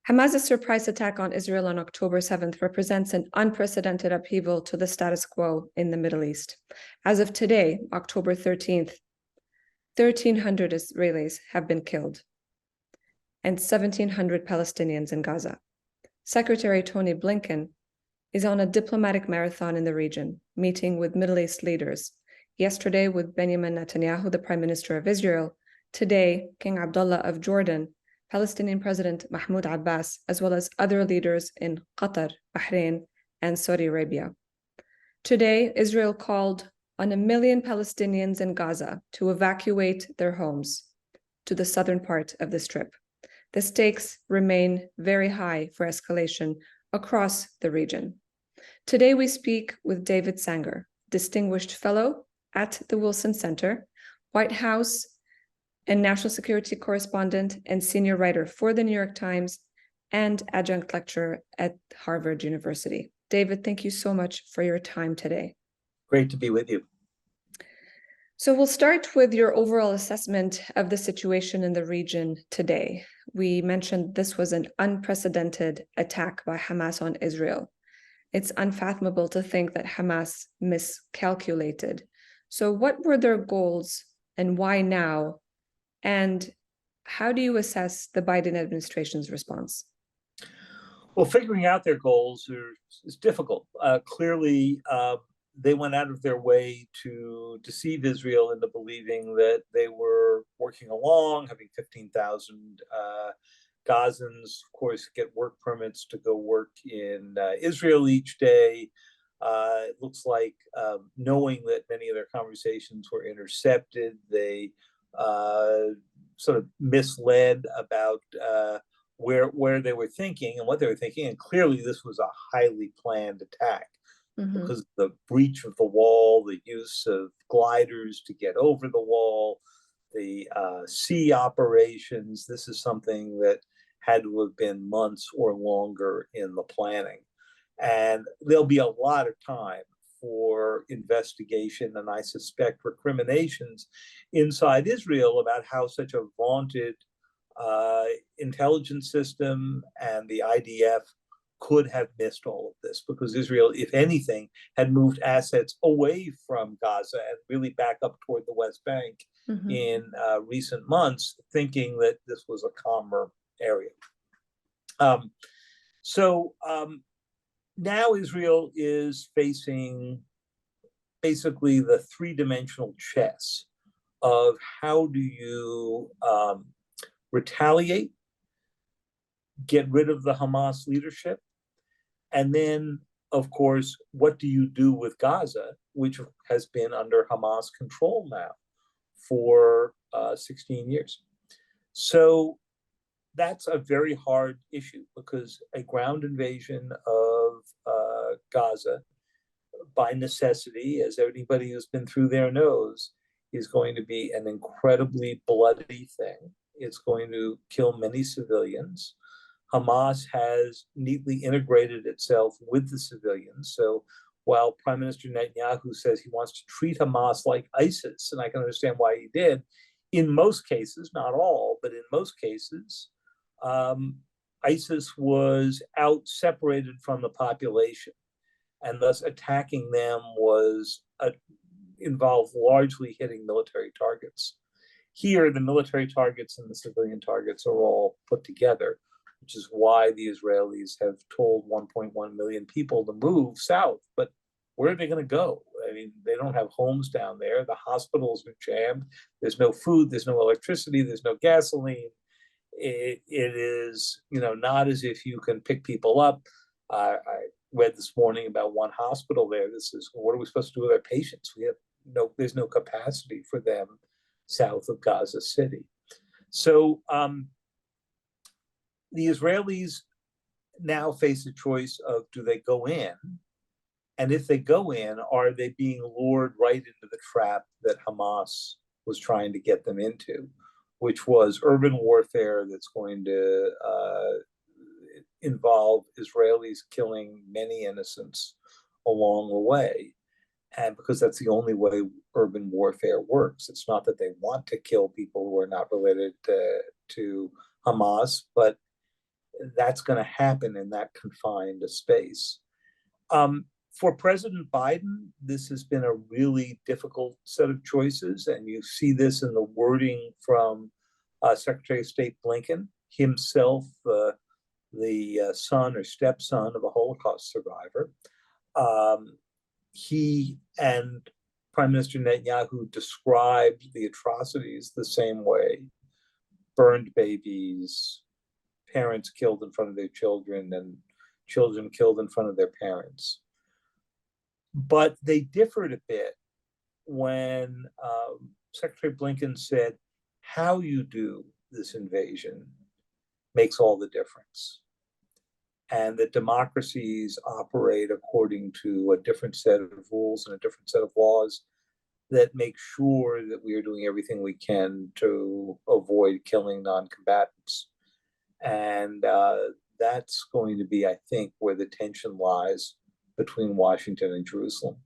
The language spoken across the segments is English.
Hamas's surprise attack on Israel on October 7th represents an unprecedented upheaval to the status quo in the Middle East. As of today, October 13th, 1,300 Israelis have been killed and 1,700 Palestinians in Gaza. Secretary Tony Blinken is on a diplomatic marathon in the region, meeting with Middle East leaders. Yesterday with Benjamin Netanyahu, the Prime Minister of Israel. Today, King Abdullah of Jordan, Palestinian President Mahmoud Abbas, as well as other leaders in Qatar, Bahrain, and Saudi Arabia. Today, Israel called on 1 million Palestinians in Gaza to evacuate their homes to the southern part of the Strip. The stakes remain very high for escalation across the region. Today, we speak with David Sanger, Distinguished Fellow at the Wilson Center, White House and National Security Correspondent and Senior Writer for the New York Times, and Adjunct Lecturer at Harvard University. David, thank you so much for your time today. Great to be with you. So we'll start with your overall assessment of the situation in the region today. We mentioned this was an unprecedented attack by Hamas on Israel. It's unfathomable to think that Hamas miscalculated. So what were their goals and why now? And how do you assess the Biden administration's response? Well, figuring out their goals is difficult. Clearly, they went out of their way to deceive Israel into believing that they were working along, having 15,000 Gazans, of course, get work permits to go work in Israel each day. It looks like, knowing that many of their conversations were intercepted, they sort of misled about where they were thinking and what they were thinking. And clearly this was a highly planned attack because of the breach of the wall, the use of gliders to get over the wall, the sea operations. This is something that had to have been months or longer in the planning. And there'll be a lot of time for investigation and I suspect recriminations inside Israel about how such a vaunted intelligence system and the IDF could have missed all of this, because Israel, if anything, had moved assets away from Gaza and really back up toward the West Bank in recent months, thinking that this was a calmer area. Now Israel is facing basically the three-dimensional chess of how do you retaliate, get rid of the Hamas leadership, and then, of course, what do you do with Gaza, which has been under Hamas control now for 16 years. So that's a very hard issue, because a ground invasion of Gaza, by necessity, as anybody who's been through there knows, is going to be an incredibly bloody thing. It's going to kill many civilians. Hamas has neatly integrated itself with the civilians. So while Prime Minister Netanyahu says he wants to treat Hamas like ISIS, and I can understand why he did, in most cases, not all, but in most cases, ISIS was separated from the population, and thus attacking them was involved largely hitting military targets. Here, the military targets and the civilian targets are all put together, which is why the Israelis have told 1.1 million people to move south. But where are they going to go? I mean, they don't have homes down there. The hospitals are jammed. There's no food. There's no electricity. There's no gasoline. It is, not as if you can pick people up. I read this morning about one hospital there. This is, what are we supposed to do with our patients? There's no capacity for them south of Gaza City. So the Israelis now face a choice of, do they go in? And if they go in, are they being lured right into the trap that Hamas was trying to get them into, which was urban warfare that's going to involve Israelis killing many innocents along the way? And because that's the only way urban warfare works. It's not that they want to kill people who are not related to Hamas, but that's going to happen in that confined space. For President Biden, this has been a really difficult set of choices, and you see this in the wording from Secretary of State Blinken, himself the son or stepson of a Holocaust survivor. He and Prime Minister Netanyahu described the atrocities the same way: burned babies, parents killed in front of their children, and children killed in front of their parents. But they differed a bit when Secretary Blinken said, how you do this invasion makes all the difference. And that democracies operate according to a different set of rules and a different set of laws that make sure that we are doing everything we can to avoid killing non-combatants. And that's going to be, I think, where the tension lies between Washington and Jerusalem.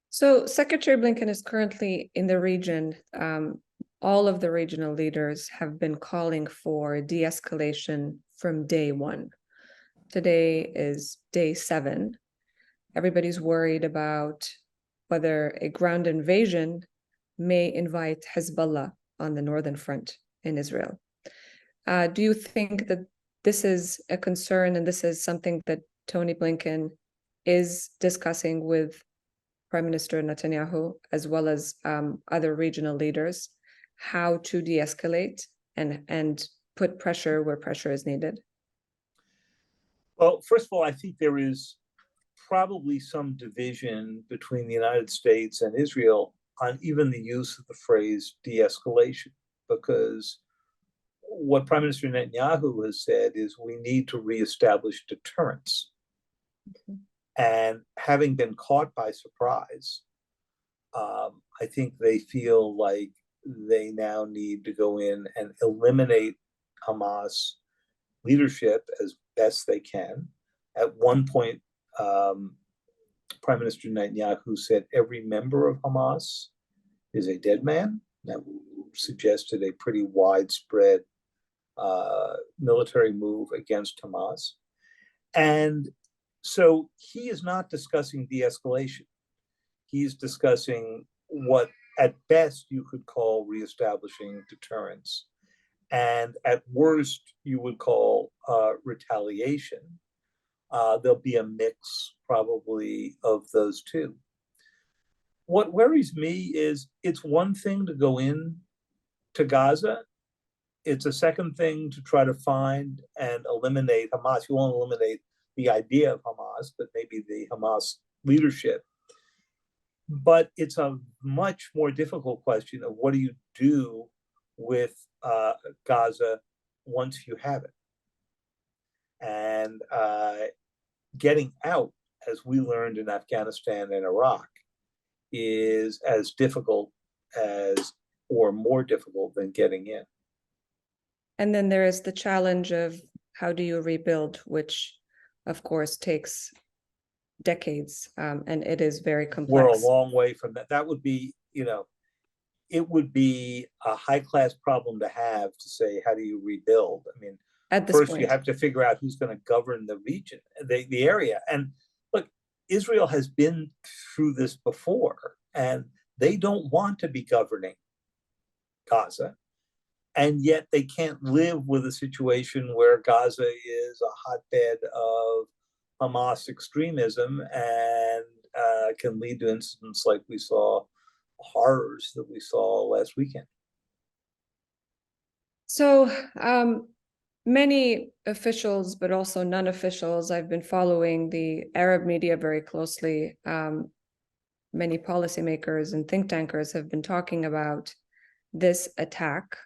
So Secretary Blinken is currently in the region. All of the regional leaders have been calling for de-escalation from day one. Today is day 7. Everybody's worried about whether a ground invasion may invite Hezbollah on the northern front in Israel. Do you think that this is a concern and this is something that Tony Blinken is discussing with Prime Minister Netanyahu, as well as other regional leaders, how to de-escalate and put pressure where pressure is needed? Well, first of all, I think there is probably some division between the United States and Israel on even the use of the phrase de-escalation, because what Prime Minister Netanyahu has said is we need to reestablish deterrence. Mm-hmm. And having been caught by surprise, I think they feel like they now need to go in and eliminate Hamas leadership as best they can. At one point, Prime Minister Netanyahu said every member of Hamas is a dead man. That suggested a pretty widespread military move against Hamas. And so he is not discussing de-escalation. He's discussing what at best you could call reestablishing deterrence, and at worst you would call retaliation. There'll be a mix probably of those two. What worries me is it's one thing to go in to Gaza. It's a second thing to try to find and eliminate Hamas. You won't eliminate the idea of Hamas, but maybe the Hamas leadership. But it's a much more difficult question of what do you do with Gaza once you have it. And getting out, as we learned in Afghanistan and Iraq, is as difficult as or more difficult than getting in. And then there is the challenge of how do you rebuild, which of course takes decades, and it is very complex. We're a long way from that. That would be, it would be a high-class problem to have, to say, how do you rebuild? I mean, at this first point, you have to figure out who's going to govern the region, the area. And look, Israel has been through this before, and they don't want to be governing Gaza. And yet they can't live with a situation where Gaza is a hotbed of Hamas extremism and can lead to incidents like we saw, horrors that we saw last weekend. So many officials, but also non-officials, I've been following the Arab media very closely. Many policymakers and think tankers have been talking about this attack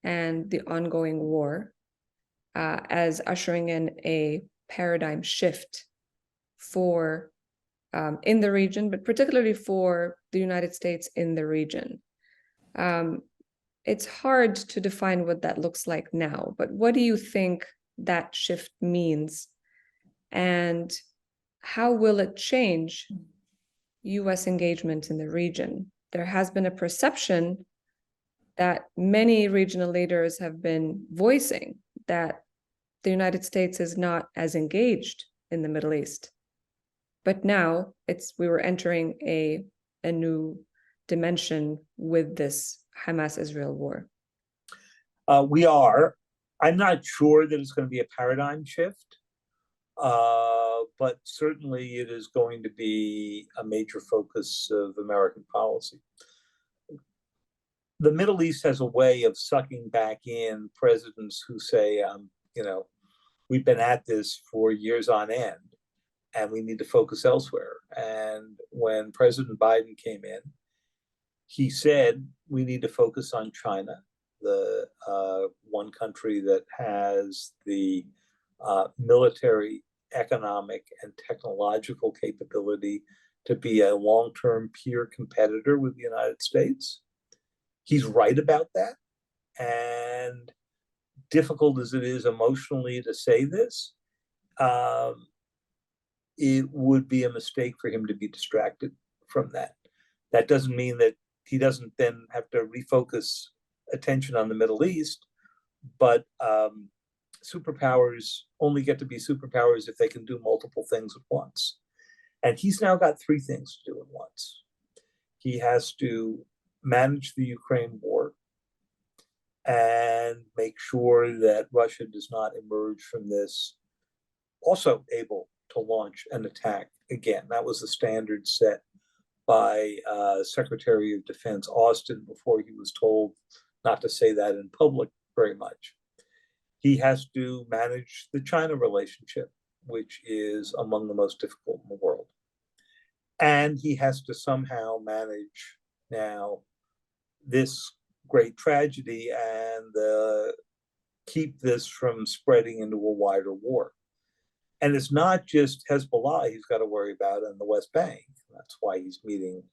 and the ongoing war as ushering in a paradigm shift for in the region, but particularly for the United States in the region. It's hard to define what that looks like now, but what do you think that shift means? And how will it change US engagement in the region? There has been a perception that many regional leaders have been voicing that the United States is not as engaged in the Middle East. But now we were entering a new dimension with this Hamas-Israel war. We are. I'm not sure that it's going to be a paradigm shift, but certainly it is going to be a major focus of American policy. The Middle East has a way of sucking back in presidents who say, we've been at this for years on end, and we need to focus elsewhere. And when President Biden came in, he said, we need to focus on China, the one country that has the military, economic, and technological capability to be a long-term peer competitor with the United States. He's right about that. And difficult as it is emotionally to say this, it would be a mistake for him to be distracted from that. That doesn't mean that he doesn't then have to refocus attention on the Middle East, but superpowers only get to be superpowers if they can do multiple things at once. And he's now got three things to do at once. He has to manage the Ukraine war and make sure that Russia does not emerge from this also able to launch an attack again. That was the standard set by Secretary of Defense Austin before he was told not to say that in public very much. He has to manage the China relationship, which is among the most difficult in the world. And he has to somehow manage now this great tragedy and keep this from spreading into a wider war. And it's not just Hezbollah he's got to worry about in the West Bank. That's why he's meeting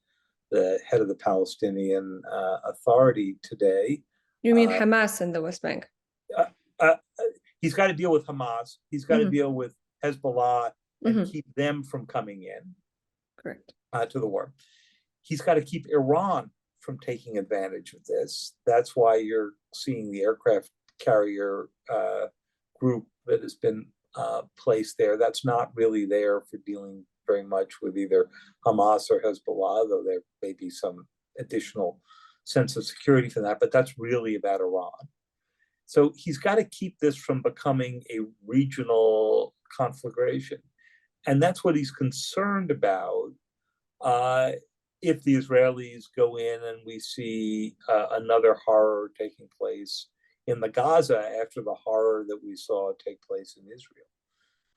the head of the Palestinian Authority today. You mean Hamas in the West Bank? He's got to deal with Hamas. He's got to deal with Hezbollah and keep them from coming in. Correct. To the war. He's got to keep Iran from taking advantage of this. That's why you're seeing the aircraft carrier group that has been placed there. That's not really there for dealing very much with either Hamas or Hezbollah, though there may be some additional sense of security for that, but that's really about Iran. So he's got to keep this from becoming a regional conflagration. And that's what he's concerned about if the Israelis go in and we see another horror taking place in the Gaza after the horror that we saw take place in Israel.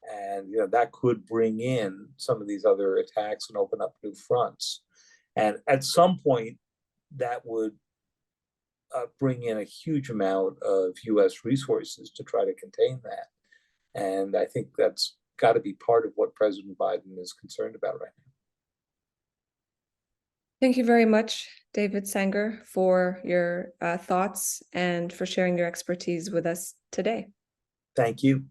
And that could bring in some of these other attacks and open up new fronts. And at some point, that would bring in a huge amount of U.S. resources to try to contain that. And I think that's got to be part of what President Biden is concerned about right now. Thank you very much, David Sanger, for your thoughts and for sharing your expertise with us today. Thank you.